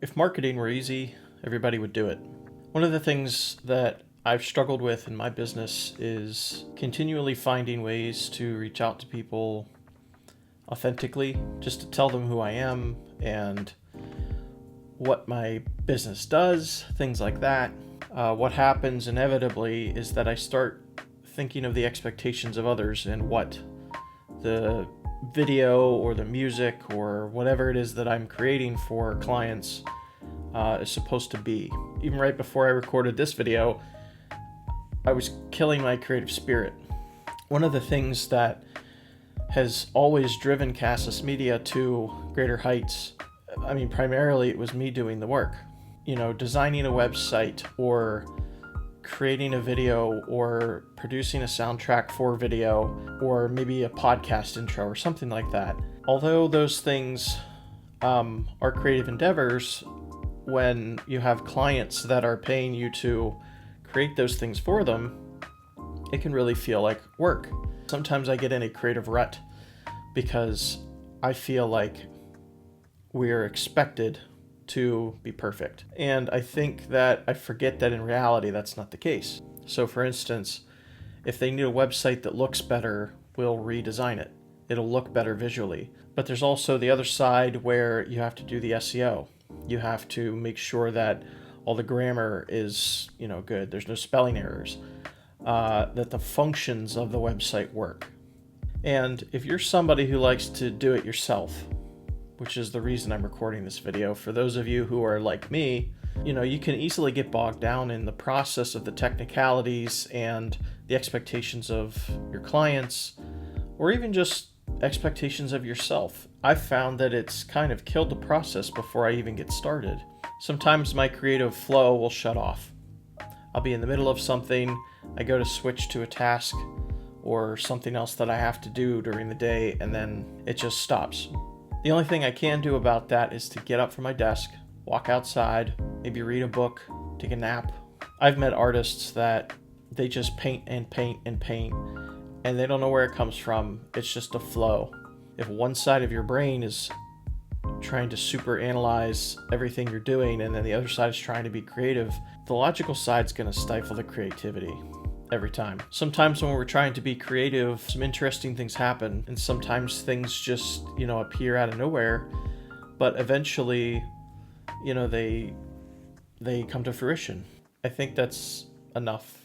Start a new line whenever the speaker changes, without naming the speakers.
If marketing were easy, everybody would do it. One of the things that I've struggled with in my business is continually finding ways to reach out to people authentically, just to tell them who I am and what my business does, things like that. What happens inevitably is that I start thinking of the expectations of others and what the video or the music or whatever it is that I'm creating for clients is supposed to be. Even right before I recorded this video, I was killing my creative spirit. One of the things that has always driven Casas Media to greater heights, primarily it was me doing the work. Designing a website or creating a video or producing a soundtrack for video or maybe a podcast intro or something like that. Although those things are creative endeavors, when you have clients that are paying you to create those things for them, it can really feel like work. Sometimes I get in a creative rut because I feel like we're expected to be perfect. And I think that I forget that in reality, that's not the case. So for instance, if they need a website that looks better, we'll redesign it. It'll look better visually. But there's also the other side where you have to do the SEO. You have to make sure that all the grammar is, good. There's no spelling errors. That the functions of the website work. And if you're somebody who likes to do it yourself, which is the reason I'm recording this video, for those of you who are like me, you can easily get bogged down in the process of the technicalities and the expectations of your clients, or even just expectations of yourself. I've found that it's kind of killed the process before I even get started. Sometimes my creative flow will shut off. I'll be in the middle of something, I go to switch to a task or something else that I have to do during the day, and then it just stops. The only thing I can do about that is to get up from my desk, walk outside, maybe read a book, take a nap. I've met artists that they just paint and paint and paint, and they don't know where it comes from. It's just a flow. If one side of your brain is trying to super analyze everything you're doing and then the other side is trying to be creative, the logical side's going to stifle the creativity every time. Sometimes when we're trying to be creative, some interesting things happen, and sometimes things just, appear out of nowhere, but eventually, they come to fruition. I think that's enough